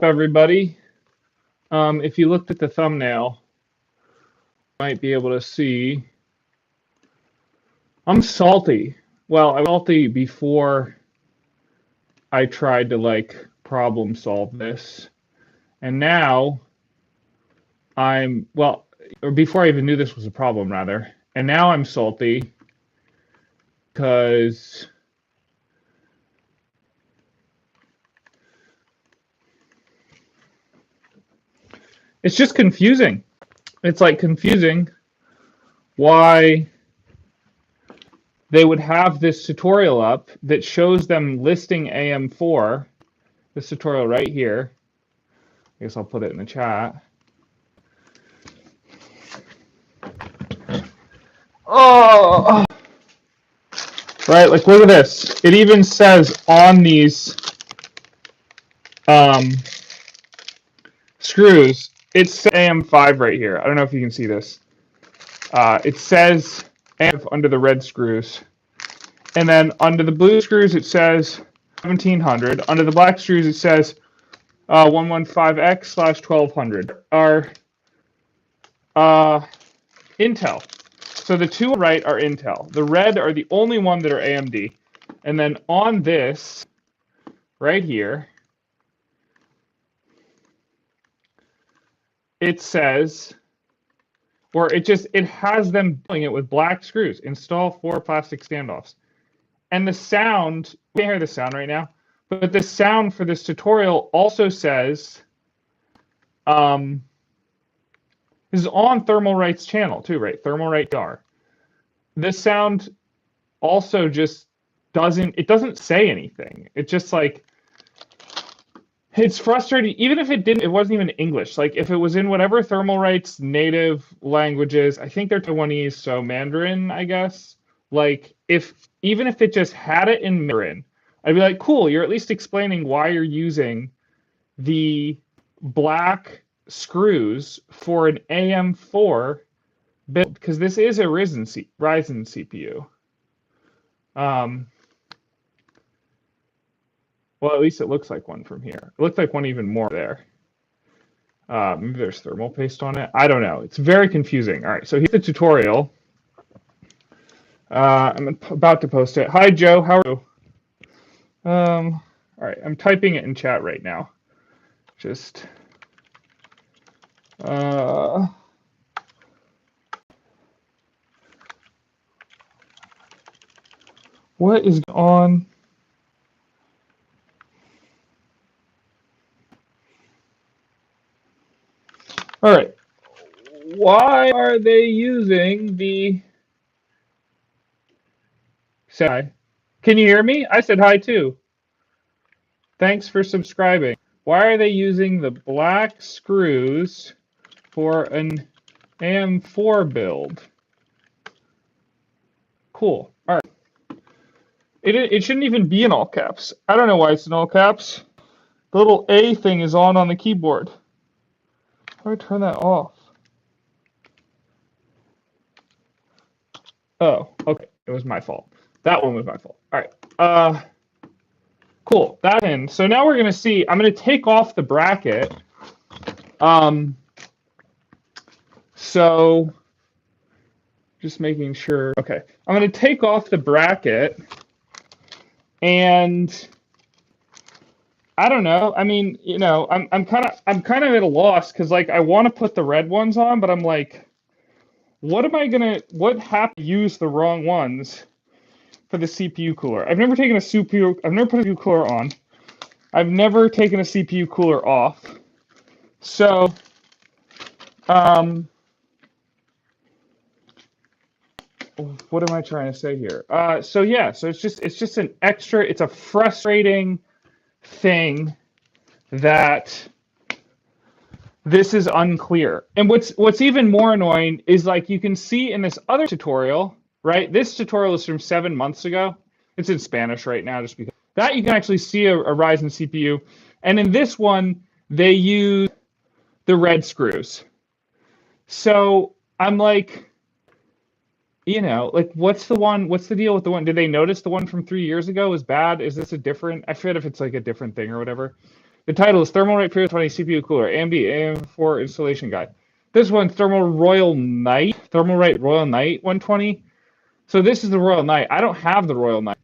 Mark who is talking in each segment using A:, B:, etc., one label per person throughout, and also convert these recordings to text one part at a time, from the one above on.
A: Everybody? If you looked at the thumbnail, you might be able to see I'm salty. Well, I was salty before I tried to problem solve this. And now or before I even knew this was a problem rather. And now I'm salty because it's just confusing. It's confusing why they would have this tutorial up that shows them listing AM4, this tutorial right here. I guess I'll put it in the chat. Oh, right, look at this. It even says on these screws, it's AM5 right here. I don't know if you can see this. It says AM5 under the red screws. And then under the blue screws, it says 1700. Under the black screws, it says 115X/1200 are Intel. So the two on the right are Intel. The red are the only one that are AMD. And then on this, right here, it says, or it has them doing it with black screws. Install 4 plastic standoffs. And the sound, we can't hear the sound right now, but the sound for this tutorial also says, this is on Thermal Right's channel too, right? Thermal Right DR. This sound also just doesn't say anything. It's just it's frustrating. Even if it wasn't even English. If it was in whatever Thermal Right's native languages, I think they're Taiwanese, so Mandarin, I guess. Even if it just had it in Mandarin, I'd be like, cool, you're at least explaining why you're using the black screws for an AM4 build, because this is a Ryzen CPU. Well, at least it looks like one from here. It looked like one even more there. Maybe there's thermal paste on it. I don't know. It's very confusing. All right, so here's the tutorial. I'm about to post it. Hi, Joe. How are you? All right, I'm typing it in chat right now. Just what is on? All right. Why are they using the... Say hi. Can you hear me? I said hi too. Thanks for subscribing. Why are they using the black screws for an AM4 build? Cool. All right. It shouldn't even be in all caps. I don't know why it's in all caps. The little A thing is on the keyboard. How do I turn that off? Oh, okay. It was my fault. That one was my fault. All right. Cool. That in. So now we're going to see. I'm going to take off the bracket. So just making sure. Okay. I'm going to take off the bracket, and I don't know. I mean, I'm kind of at a loss because I want to put the red ones on, but I'm like, what happened to use the wrong ones for the CPU cooler? I've never put a CPU cooler on. I've never taken a CPU cooler off. So, what am I trying to say here? So it's just an extra. It's a frustrating thing that this is unclear. And what's even more annoying is you can see in this other tutorial, right? This tutorial is from 7 months ago. It's in Spanish right now, just because that you can actually see a Ryzen CPU. And in this one, they use the red screws. So I'm like, what's the deal with the one? Did they notice the one from 3 years ago was bad? Is this a different? I forget if it's a different thing or whatever. The title is Thermalright Peerless 20 CPU Cooler, AMD AM4 Installation Guide. This one's Thermalright Royal Knight 120. So this is the Royal Knight. I don't have the Royal Knight.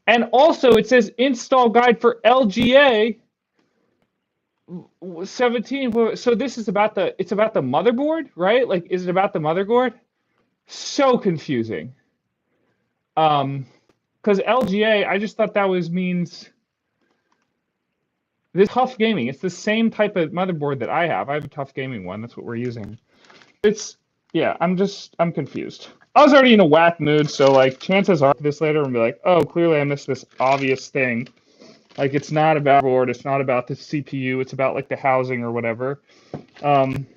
A: And also it says install guide for LGA 17. So this is about the motherboard, right? Like, is it about the motherboard? So confusing. Because LGA, I just thought that means this Tough Gaming. It's the same type of motherboard that I have. I have a Tough Gaming one. That's what we're using. Yeah, I'm confused. I was already in a whack mood, so like chances are this later I'm gonna be like, oh, clearly I missed this obvious thing. Like, it's not about board, it's not about the CPU, it's about like the housing or whatever. I'm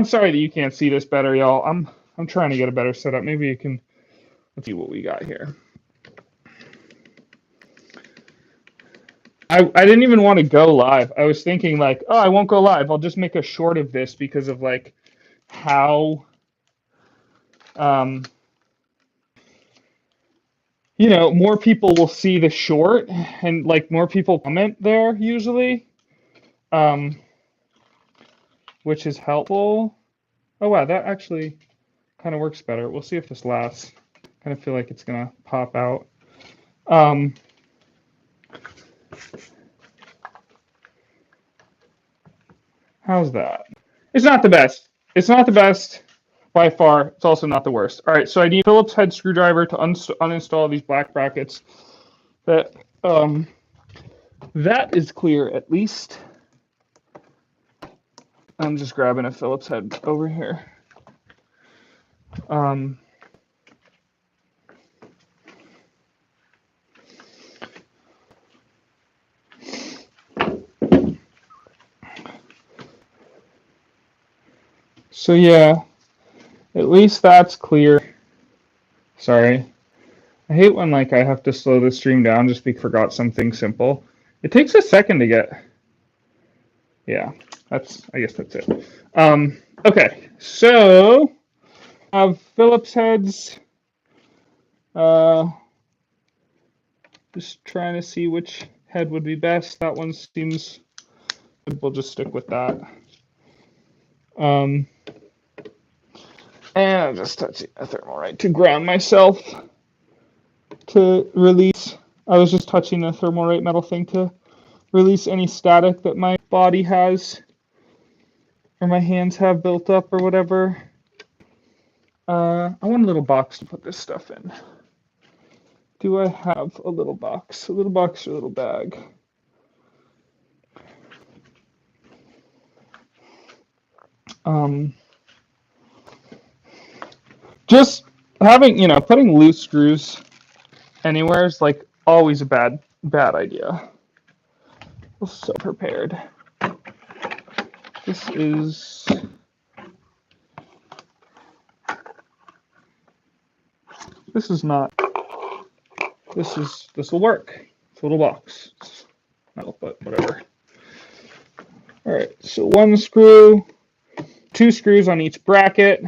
A: sorry that you can't see this better, y'all. I'm trying to get a better setup. Maybe you can. Let's see what we got here. I didn't even want to go live. I was thinking like, oh, I won't go live. I'll just make a short of this because of like how you know, more people will see the short and like more people comment there usually, which is helpful. Oh wow, that actually kind of works better. We'll see if this lasts. Kind of feel like it's gonna pop out. How's that? It's not the best. It's not the best by far. It's also not the worst. All right, so I need a Phillips head screwdriver to uninstall these black brackets. That is clear at least. I'm just grabbing a Phillips head over here. So yeah, at least that's clear. Sorry. I hate when like I have to slow the stream down just because I forgot something simple. It takes a second to get. Yeah, I guess that's it. Okay, so I have Phillips heads. Just trying to see which head would be best. That one seems good. We'll just stick with that. And I'm just touching a Thermalright to ground myself to release. I was just touching a Thermalright metal thing to release any static that my body has or my hands have built up or whatever. I want a little box to put this stuff in. Do I have a little box? A little box or a little bag? Just having, you know, putting loose screws anywhere is like always a bad idea. I'm so prepared. This will work. It's a little box. It's metal, but whatever. All right, so one screw, two screws on each bracket.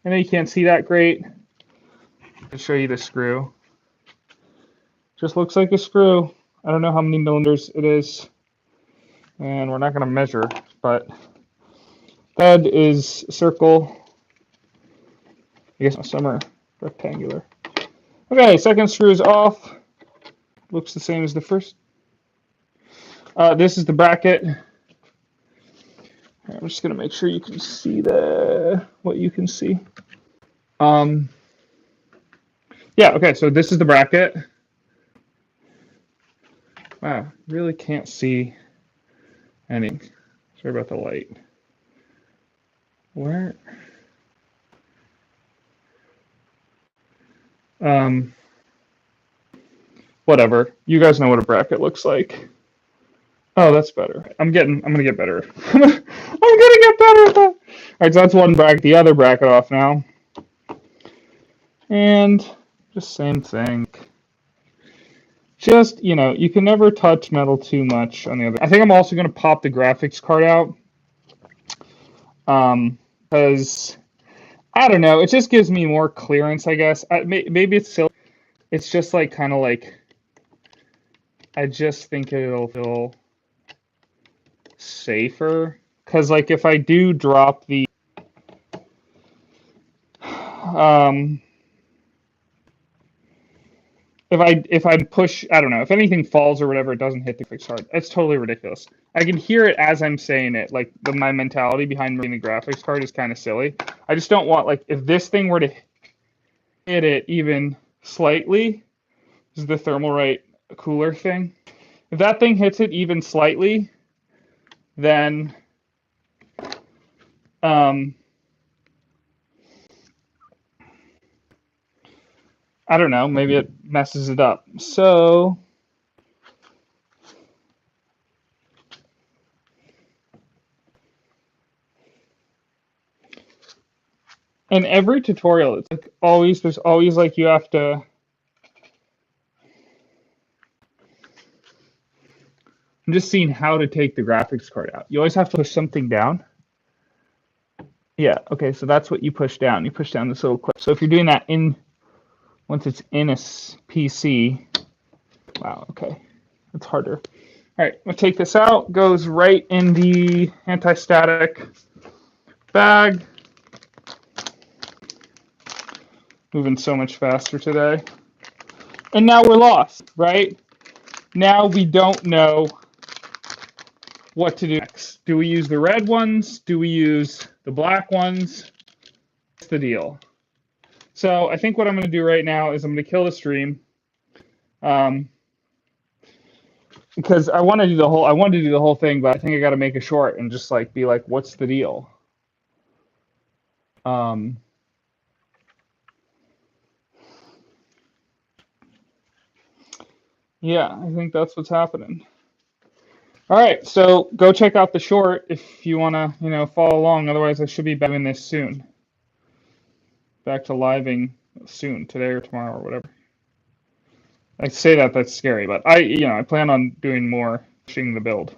A: I know you can't see that great. I'll show you the screw. Just looks like a screw. I don't know how many millimeters it is, and we're not going to measure, but head is circle. I guess some are rectangular. Okay, second screw is off. Looks the same as the first. This is the bracket. I'm just gonna make sure you can see what you can see. Yeah, okay, so this is the bracket. Wow, really can't see any. Sorry about the light. Where? Whatever. You guys know what a bracket looks like. Oh, that's better. I'm gonna get better. I'm gonna get better at that. All right, so that's one bracket. The other bracket off now. And just same thing. Just, you know, you can never touch metal too much on the other. I think I'm also gonna pop the graphics card out. Because I don't know, it just gives me more clearance, I guess. Maybe it's silly. It's just like kind of like I just think it'll feel safer, because like if I do drop the um, if I push, I don't know, if anything falls or whatever, it doesn't hit the graphics card. It's totally ridiculous. I can hear it as I'm saying it. Like my mentality behind moving the graphics card is kind of silly. I just don't want, like, if this thing were to hit it even slightly, this is the Thermalright cooler thing. If that thing hits it even slightly, then I don't know, maybe it messes it up. So in every tutorial, it's like always, there's always like you have to. I'm just seeing how to take the graphics card out. You always have to push something down. Yeah, okay, so that's what you push down. You push down this little clip. So if you're doing that once it's in a PC, wow, okay, that's harder. All right, I'm gonna take this out. Goes right in the anti-static bag. Moving so much faster today. And now we're lost, right? Now we don't know what to do next. Do we use the red ones? Do we use the black ones? What's the deal? So I think what I'm going to do right now is I'm going to kill the stream, because I want to do the whole thing, but I think I got to make a short and just like be like, what's the deal? Yeah, I think that's what's happening. All right, so go check out the short if you want to, follow along. Otherwise, I should be back in this soon. Back to living soon, today or tomorrow or whatever. I say that's scary, but I plan on doing more, pushing the build.